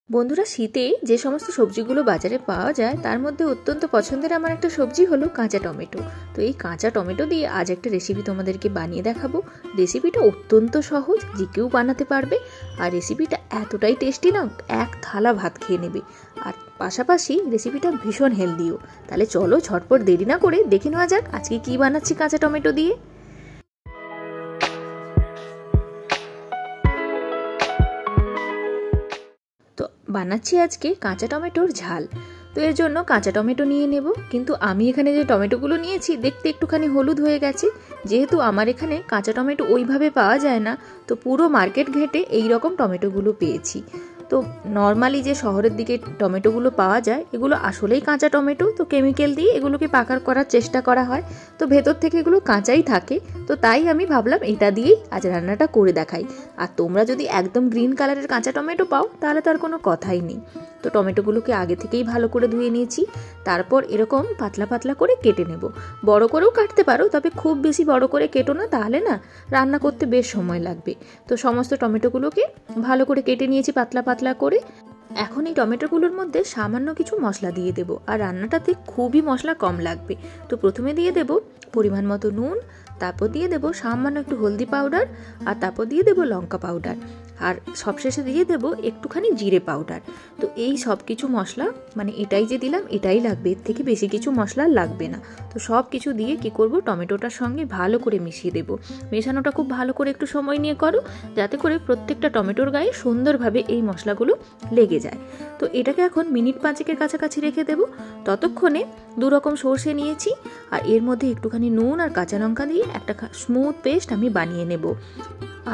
বন্ধুরা, শীতে যে সমস্ত সবজিগুলো বাজারে পাওয়া যায় তার মধ্যে অত্যন্ত পছন্দের আমার একটা সবজি হলো কাঁচা টমেটো। তো এই কাঁচা টমেটো দিয়ে আজ একটা রেসিপি তোমাদেরকে বানিয়ে দেখাবো। রেসিপিটা অত্যন্ত সহজ, যে কেউ বানাতে পারবে। আর রেসিপিটা এতটাই টেস্টি না, এক থালা ভাত খেয়ে নেবে। আর পাশাপাশি রেসিপিটা ভীষণ হেলদিও। তাহলে চলো ঝটপট দেরি না করে দেখে নেওয়া যাক আজকে কি বানাচ্ছি কাঁচা টমেটো দিয়ে। তো বানাচ্ছি আজকে কাঁচা টমেটোর ঝাল। তো এর জন্য কাঁচা টমেটো নিয়ে নেব, কিন্তু আমি এখানে যে টমেটোগুলো নিয়েছি দেখতে একটুখানি হলুদ হয়ে গেছে। যেহেতু আমার এখানে কাঁচা টমেটো ওইভাবে পাওয়া যায় না, তো পুরো মার্কেট ঘেটে এই রকম টমেটোগুলো পেয়েছি। তো নর্মালি যে শহরের দিকে টমেটোগুলো পাওয়া যায় এগুলো আসলেই কাঁচা টমেটো, তো কেমিক্যাল দিয়ে এগুলোকে পাকার করার চেষ্টা করা হয়, তো ভেতর থেকে এগুলো কাঁচাই থাকে। তো তাই আমি ভাবলাম এটা দিয়েই আজ রান্নাটা করে দেখাই। আর তোমরা যদি একদম গ্রিন কালারের কাঁচা টমেটো পাও তাহলে তার কোনো কথাই নেই। তো টমেটোগুলোকে আগে থেকেই ভালো করে ধুয়ে নিয়েছি, তারপর এরকম পাতলা পাতলা করে কেটে নেব। বড় করেও কাটতে পারো, তবে খুব বেশি বড় করে কেটো না, তাহলে না রান্না করতে বেশ সময় লাগবে। তো সমস্ত টমেটোগুলোকে ভালো করে কেটে নিয়েছি পাতলা পাতলা করে। এখন এই টমেটোগুলোর মধ্যে সামান্য কিছু মশলা দিয়ে দেবো, আর রান্নাটাতে খুবই মশলা কম লাগবে। তো প্রথমে দিয়ে দেবো পরিমাণ মতো নুন, তারপর দিয়ে দেবো সামান্য একটু হলদি পাউডার, আর তারপর দিয়ে দেবো লঙ্কা পাউডার, আর সবশেষে দিয়ে দেবো একটুখানি জিরে পাউডার। তো এই সব কিছু মশলা মানে এটাই যে দিলাম এটাই লাগবে, এর থেকে বেশি কিছু মশলা লাগবে না। তো সব কিছু দিয়ে কি করব, টমেটোটার সঙ্গে ভালো করে মিশিয়ে দেবো। মেশানোটা খুব ভালো করে একটু সময় নিয়ে করো, যাতে করে প্রত্যেকটা টমেটোর গায়ে সুন্দরভাবে এই মশলাগুলো লেগে যায়। তো এটাকে এখন মিনিট 5-এর কাছাকাছি রেখে দেবো। ততক্ষণে দু রকম সর্ষে নিয়েছি, আর এর মধ্যে একটুখানি নুন আর কাঁচা লঙ্কা দিয়ে একটা স্মুথ পেস্ট আমি বানিয়ে নেব।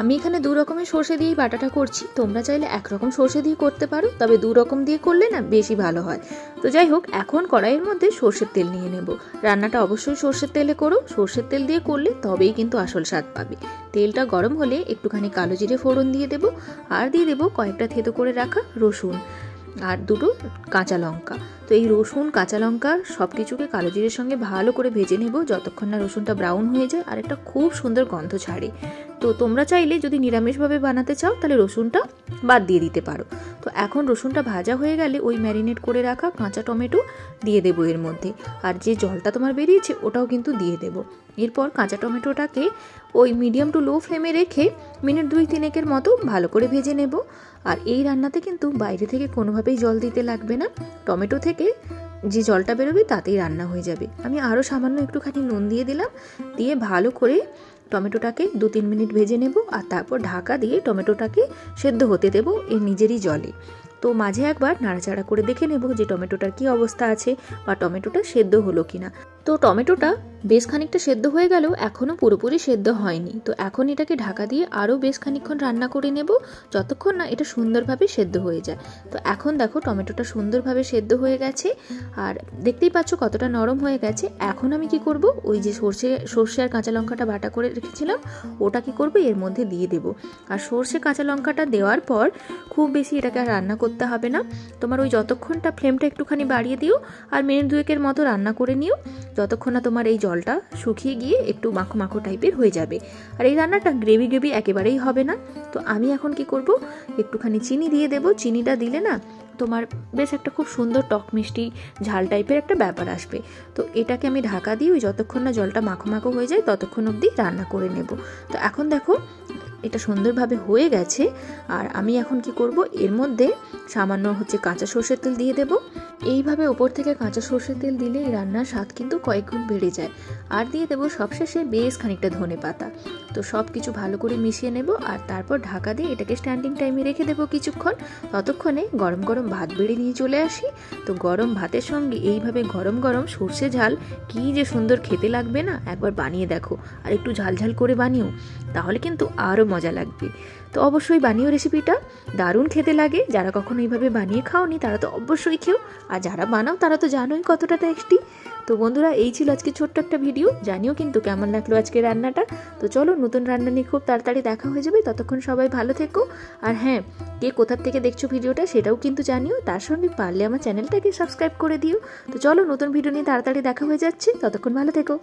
আমি এখানে দু রকমের সর্ষে দিয়েই বাটাটা করছি, তোমরা চাইলে একরকম সর্ষে দিয়ে করতে পারো, তবে দু রকম দিয়ে করলে না বেশি ভালো হয়। তো যাই হোক, এখন কড়াইয়ের মধ্যে সর্ষের তেল নিয়ে নেব। রান্নাটা অবশ্যই সর্ষের তেলে করো, সর্ষের তেল দিয়ে করলে তবেই কিন্তু আসল স্বাদ পাবে। তেলটা গরম হলে একটুখানি কালো জিরে ফোড়ন দিয়ে দেবো, আর দিয়ে দেবো কয়েকটা থেতো করে রাখা রসুন আর দুটো কাঁচা লঙ্কা। তো এই রসুন কাঁচা লঙ্কা সব কিছুকে কালো জিরের সঙ্গে ভালো করে ভেজে নেব, যতক্ষণ না রসুনটা ব্রাউন হয়ে যায় আর একটা খুব সুন্দর গন্ধ ছাড়ে। তো তোমরা চাইলে যদি নিরামিষভাবে বানাতে চাও তাহলে রসুনটা বাদ দিয়ে দিতে পারো। তো এখন রসুনটা ভাজা হয়ে গেলে ওই ম্যারিনেট করে রাখা কাঁচা টমেটো দিয়ে দেবো এর মধ্যে, আর যে জলটা তোমার বেরিয়েছে ওটাও কিন্তু দিয়ে দেবো। এরপর কাঁচা টমেটোটাকে ওই মিডিয়াম টু লো ফ্লেমে রেখে মিনিট 2-3 মতো ভালো করে ভেজে নেব। আর এই রান্নাতে কিন্তু বাইরে থেকে কোনোভাবেই জল দিতে লাগবে না, টমেটো থেকে যে জলটা বেরোবে তাতেই রান্না হয়ে যাবে। আমি আরও সামান্য একটুখানি নুন দিয়ে দিলাম, দিয়ে ভালো করে টমেটোটাকে 2-3 মিনিট ভেজে নেব, আর তারপর ঢাকা দিয়ে টমেটোটাকে সেদ্ধ হতে দেবো এর নিজেরই জলে। তো মাঝে একবার নাড়াচাড়া করে দেখে নেব যে টমেটোটার কি অবস্থা আছে বা টমেটোটা সেদ্ধ হলো কিনা। তো টমেটোটা বেশ খানিকটা সেদ্ধ হয়ে গেলেও এখনও পুরোপুরি সেদ্ধ হয়নি। তো এখন এটাকে ঢাকা দিয়ে আরও বেশ খানিকক্ষণ রান্না করে নেব, যতক্ষণ না এটা সুন্দরভাবে সেদ্ধ হয়ে যায়। তো এখন দেখো টমেটোটা সুন্দরভাবে সেদ্ধ হয়ে গেছে, আর দেখতেই পাচ্ছ কতটা নরম হয়ে গেছে। এখন আমি কি করব, ওই যে সর্ষে আর কাঁচা লঙ্কাটা বাটা করে রেখেছিলাম ওটা কি করব এর মধ্যে দিয়ে দেব। আর সর্ষে কাঁচা লঙ্কাটা দেওয়ার পর খুব বেশি এটাকে আর রান্না করতে হবে না, তোমার ওই যতক্ষণটা ফ্লেমটা একটুখানি বাড়িয়ে দিও, আর মিনিট 2-এর মতো রান্না করে নিও, যতক্ষণ না তোমার এই জলটা শুকিয়ে গিয়ে একটু মাখো মাখো টাইপের হয়ে যাবে। আর এই রান্নাটা গ্রেভি গ্রেভি একেবারেই হবে না। তো আমি এখন কি করব, একটুখানি চিনি দিয়ে দেব। চিনিটা দিলে না তোমার বেশ একটা খুব সুন্দর টক মিষ্টি ঝাল টাইপের একটা ব্যাপার আসবে। তো এটাকে আমি ঢাকা দিয়ে ওই যতক্ষণ না জলটা মাখো মাখো হয়ে যায় ততক্ষণ অবধি রান্না করে নেব। তো এখন দেখো এটা সুন্দরভাবে হয়ে গেছে, আর আমি এখন কি করব, এর মধ্যে সামান্য কাঁচা সর্ষের তেল দিয়ে দেব। এইভাবে ওপর থেকে কাঁচা সর্ষের তেল দিলে এই রান্নার স্বাদ কিন্তু কয়েক গুণ বেড়ে যায়। আর দিয়ে দেবো সবশেষে বেশ খানিকটা ধনে পাতা। তো সব কিছু ভালো করে মিশিয়ে নেব, আর তারপর ঢাকা দিয়ে এটাকে স্ট্যান্ডিং টাইমে রেখে দেবো কিছুক্ষণ। ততক্ষণে গরম গরম ভাত বেড়ে নিয়ে চলে আসি। তো গরম ভাতের সঙ্গে এইভাবে গরম গরম সর্ষে ঝাল কি যে সুন্দর খেতে লাগবে না, একবার বানিয়ে দেখো। আর একটু ঝালঝাল করে বানিও, তাহলে কিন্তু আরও মজা লাগবে। তো অবশ্যই বানিও, রেসিপিটা দারুণ খেতে লাগে। যারা কখনো এইভাবে বানিয়ে খাওনি তারা তো অবশ্যই খেও, আর যারা বানাও তারা তো জানোই কতটা টেস্টি। তো বন্ধুরা, এই ছিল আজকে ছোট্ট একটা ভিডিও। জানিও কিন্তু কেমন লাগলো আজকে রান্নাটা। তো চলো নতুন রান্না নিয়ে খুব তাড়াতাড়ি দেখা হয়ে যাবে, ততক্ষণ সবাই ভালো থেকো। আর হ্যাঁ, কে কোথার থেকে দেখছো ভিডিওটা সেটাও কিন্তু জানিও, তার সঙ্গে পারলে আমার চ্যানেলটাকে সাবস্ক্রাইব করে দিও। তো চলো নতুন ভিডিও নিয়ে তাড়াতাড়ি দেখা হয়ে যাচ্ছে, ততক্ষণ ভালো থেকো।